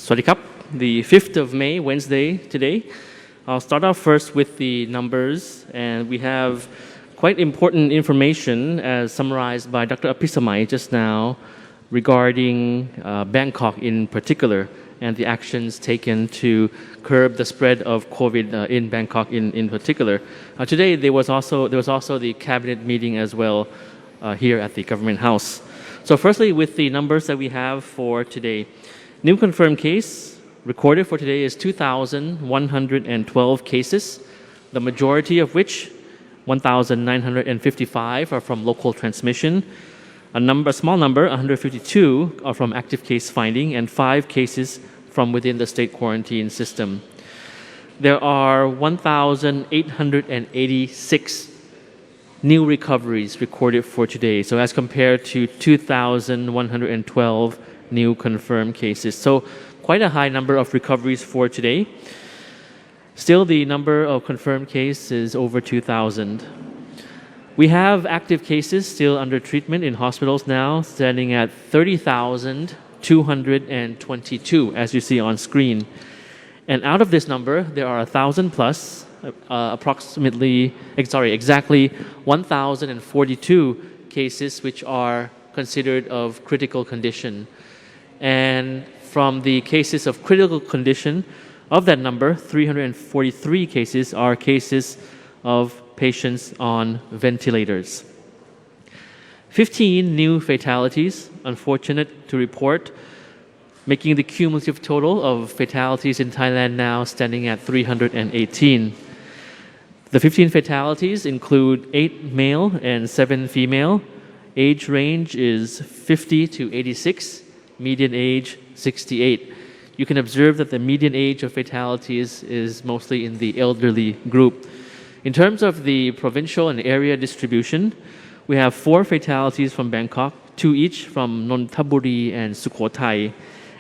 Swadikap, the 5th of May, Wednesday today. I'll start off first with the numbers, and we have quite important information as summarized by Dr. Apisamai just now regarding Bangkok in particular and the actions taken to curb the spread of COVID in Bangkok in particular. Today there was also the cabinet meeting as well here at the Government House. So firstly, with the numbers that we have for today, new confirmed case recorded for today is 2,112 cases, the majority of which 1,955 are from local transmission. A small number, 152, are from active case finding, and 5 cases from within the state quarantine system. There are 1,886 new recoveries recorded for today, so as compared to 2,112 new confirmed cases. So quite a high number of recoveries for today. Still, the number of confirmed cases is over 2,000. We have active cases still under treatment in hospitals now, standing at 30,222, as you see on screen. And out of this number, there are 1,000 plus, exactly 1,042 cases which are considered of critical condition. And from the cases of critical condition, of that number, 343 cases are cases of patients on ventilators. 15 new fatalities, unfortunate to report, making the cumulative total of fatalities in Thailand now standing at 318. The 15 fatalities include 8 male and 7 female. Age range is 50 to 86, median age 68. You can observe that the median age of fatalities is mostly in the elderly group. In terms of the provincial and area distribution, we have 4 fatalities from Bangkok, 2 each from Nonthaburi and Sukhothai,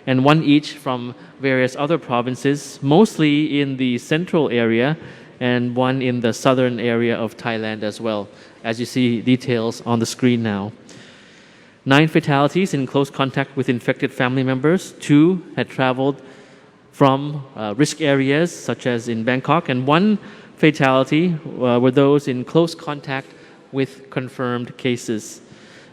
and 1 each from various other provinces, mostly in the central area, and 1 in the southern area of Thailand as well, as you see details on the screen now. 9 fatalities in close contact with infected family members. 2 had traveled from risk areas, such as in Bangkok, and 1 fatality were those in close contact with confirmed cases.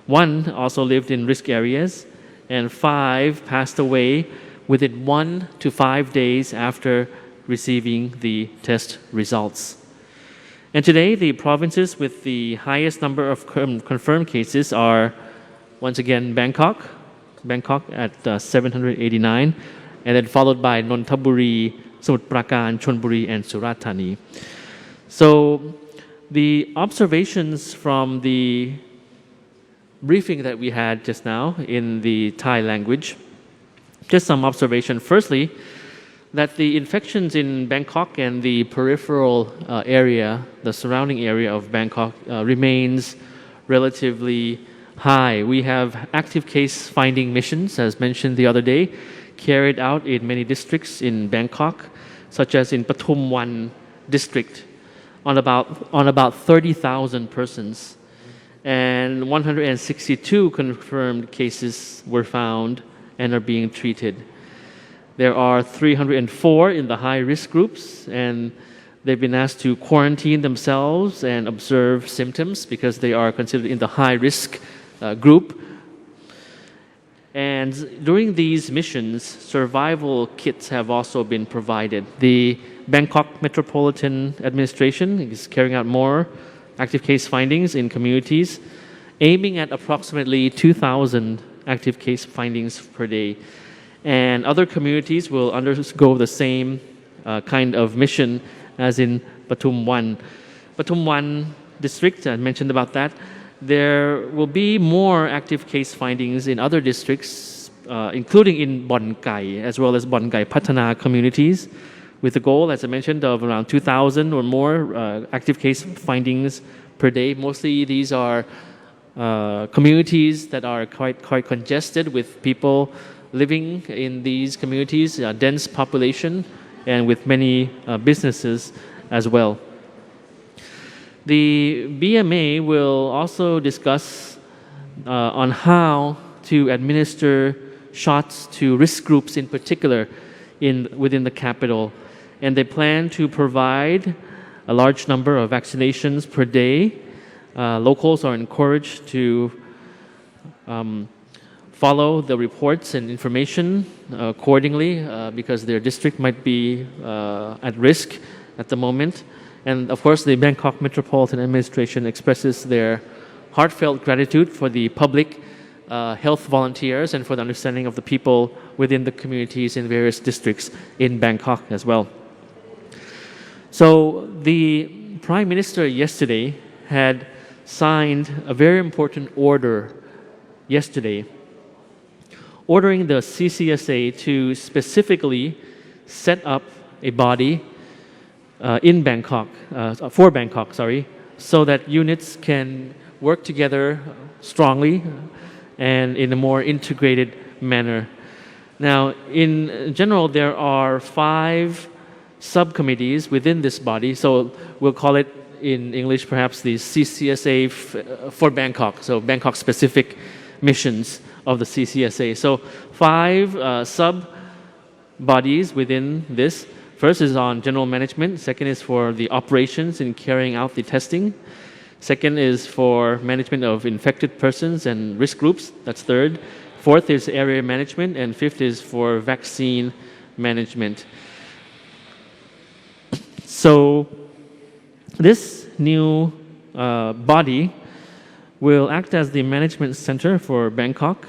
1 also lived in risk areas, and 5 passed away within 1 to 5 days after receiving the test results. And today, the provinces with the highest number of confirmed cases are once again Bangkok at 789, and then followed by Nonthaburi, Samut Prakan, Chonburi, and Surat Thani. So the observations from the briefing that we had just now in the Thai language, just some observation. Firstly, that the infections in Bangkok and the peripheral area, the surrounding area of Bangkok remains relatively high. We have active case finding missions, as mentioned the other day, carried out in many districts in Bangkok, such as in Pathum Wan district, on about 30,000 persons, and 162 confirmed cases were found and are being treated. There are 304 in the high-risk groups, and they've been asked to quarantine themselves and observe symptoms because they are considered in the high-risk group. And during these missions, survival kits have also been provided. The Bangkok Metropolitan Administration is carrying out more active case findings in communities, aiming at approximately 2,000 active case findings per day. And other communities will undergo the same kind of mission as in Pathum Wan. Pathum Wan district, I mentioned about that. There will be more active case findings in other districts, including in Bon Kai, as well as Bon Kai Patana communities, with the goal, as I mentioned, of around 2,000 or more active case findings per day. Mostly these are communities that are quite congested with people living in these communities, dense population, and with many businesses as well. The BMA will also discuss on how to administer shots to risk groups in particular within the capital. And they plan to provide a large number of vaccinations per day. Locals are encouraged to follow the reports and information accordingly because their district might be at risk at the moment. And of course, the Bangkok Metropolitan Administration expresses their heartfelt gratitude for the public health volunteers and for the understanding of the people within the communities in various districts in Bangkok as well. So the Prime Minister yesterday had signed a very important order yesterday, ordering the CCSA to specifically set up a body in Bangkok, for Bangkok, so that units can work together strongly and in a more integrated manner. Now, in general, there are 5 subcommittees within this body, so we'll call it in English perhaps the CCSA for Bangkok, so Bangkok specific missions of the CCSA. So 5 sub-bodies within this. First is on general management, second is for the operations in carrying out the testing, second is for management of infected persons and risk groups, that's third, fourth is area management, and fifth is for vaccine management. So this new body will act as the management center for Bangkok,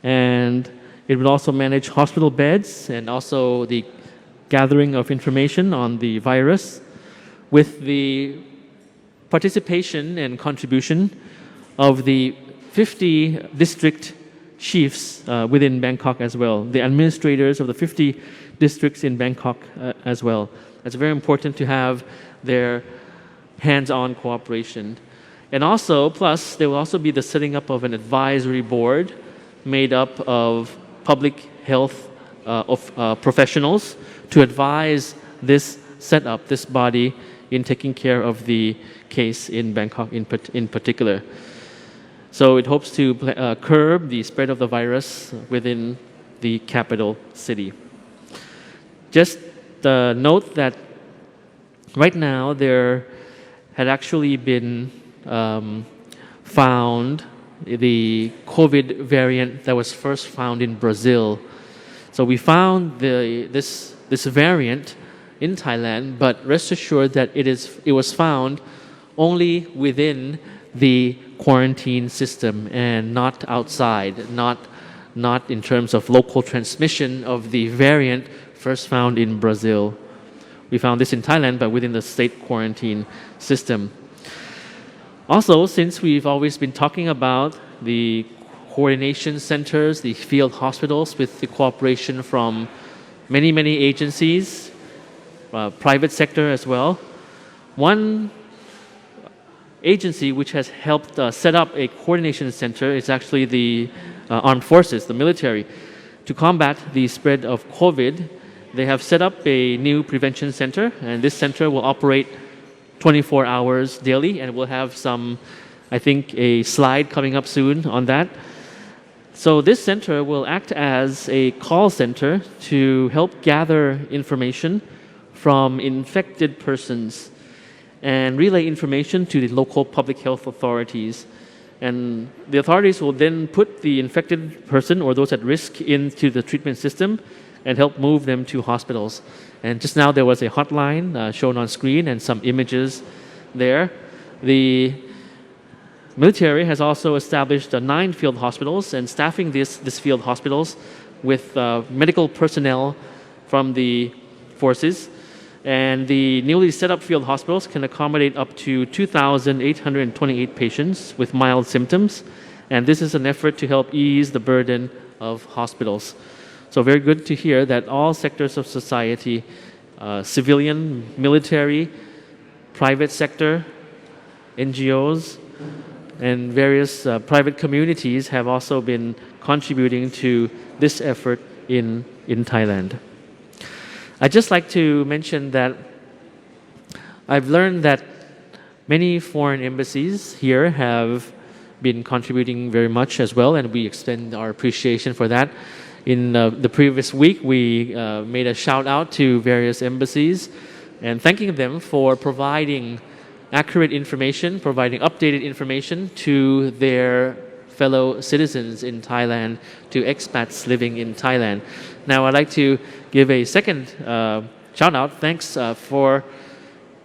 and it will also manage hospital beds and also the gathering of information on the virus with the participation and contribution of the 50 district chiefs within Bangkok as well, the administrators of the 50 districts in Bangkok as well. It's very important to have their hands-on cooperation. And also, plus, there will also be the setting up of an advisory board made up of public health professionals to advise this setup, this body, in taking care of the case in Bangkok in particular. So it hopes to curb the spread of the virus within the capital city. Just note that right now there had actually been found the COVID variant that was first found in Brazil. So we found this variant in Thailand, but rest assured that it was found only within the quarantine system and not outside, not in terms of local transmission of the variant first found in Brazil. We found this in Thailand, but within the state quarantine system. Also, since we've always been talking about the coordination centers, the field hospitals, with the cooperation from many agencies, private sector as well, one agency which has helped set up a coordination center is actually the armed forces, the military. To combat the spread of COVID, they have set up a new prevention center, and this center will operate 24 hours daily, and we'll have I think, a slide coming up soon on that. So this center will act as a call center to help gather information from infected persons and relay information to the local public health authorities. And the authorities will then put the infected person or those at risk into the treatment system and help move them to hospitals. And just now there was a hotline shown on screen and some images there. The military has also established 9 field hospitals and staffing these field hospitals with medical personnel from the forces. And the newly set up field hospitals can accommodate up to 2,828 patients with mild symptoms. And this is an effort to help ease the burden of hospitals. So very good to hear that all sectors of society, civilian, military, private sector, NGOs, and various private communities have also been contributing to this effort in Thailand. I'd just like to mention that I've learned that many foreign embassies here have been contributing very much as well, and we extend our appreciation for that. In the previous week, we made a shout out to various embassies and thanking them for providing accurate information, providing updated information to their fellow citizens in Thailand, to expats living in Thailand. Now, I'd like to give a second shout out. Thanks for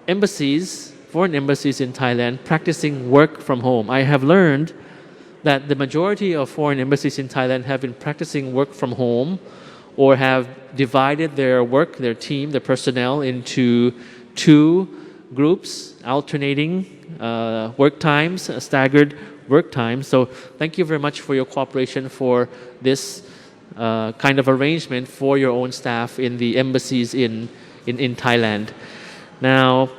embassies, foreign embassies in Thailand practicing work from home. I have learned that the majority of foreign embassies in Thailand have been practicing work from home or have divided their work, their team, their personnel into two groups, alternating work times, staggered work times. So thank you very much for your cooperation for this kind of arrangement for your own staff in the embassies in Thailand. Now,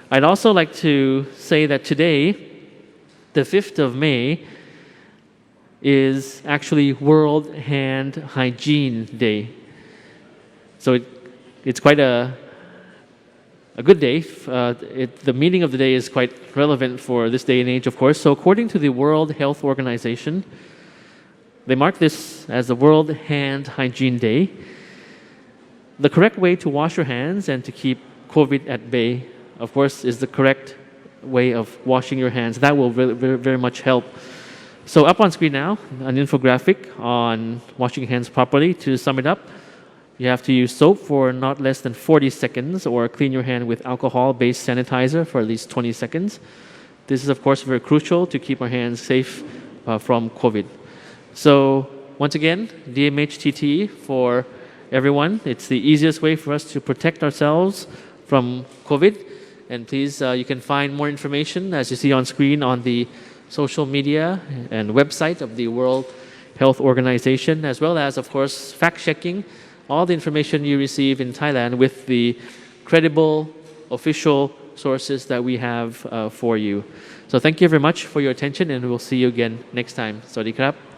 I'd also like to say that today, the 5th of May, is actually World Hand Hygiene Day. So it's quite a good day. The meaning of the day is quite relevant for this day and age, of course. So according to the World Health Organization, they mark this as the World Hand Hygiene Day. The correct way to wash your hands and to keep COVID at bay, of course, is the correct way of washing your hands. That will very much help. So up on screen now, an infographic on washing hands properly. To sum it up, you have to use soap for not less than 40 seconds or clean your hand with alcohol-based sanitizer for at least 20 seconds. This is, of course, very crucial to keep our hands safe from COVID. So once again, DMHTT for everyone. It's the easiest way for us to protect ourselves from COVID. And please, you can find more information, as you see on screen, on the social media and website of the World Health Organization, as well as, of course, fact-checking all the information you receive in Thailand with the credible official sources that we have for you. So thank you very much for your attention, and we'll see you again next time. สวัสดีครับ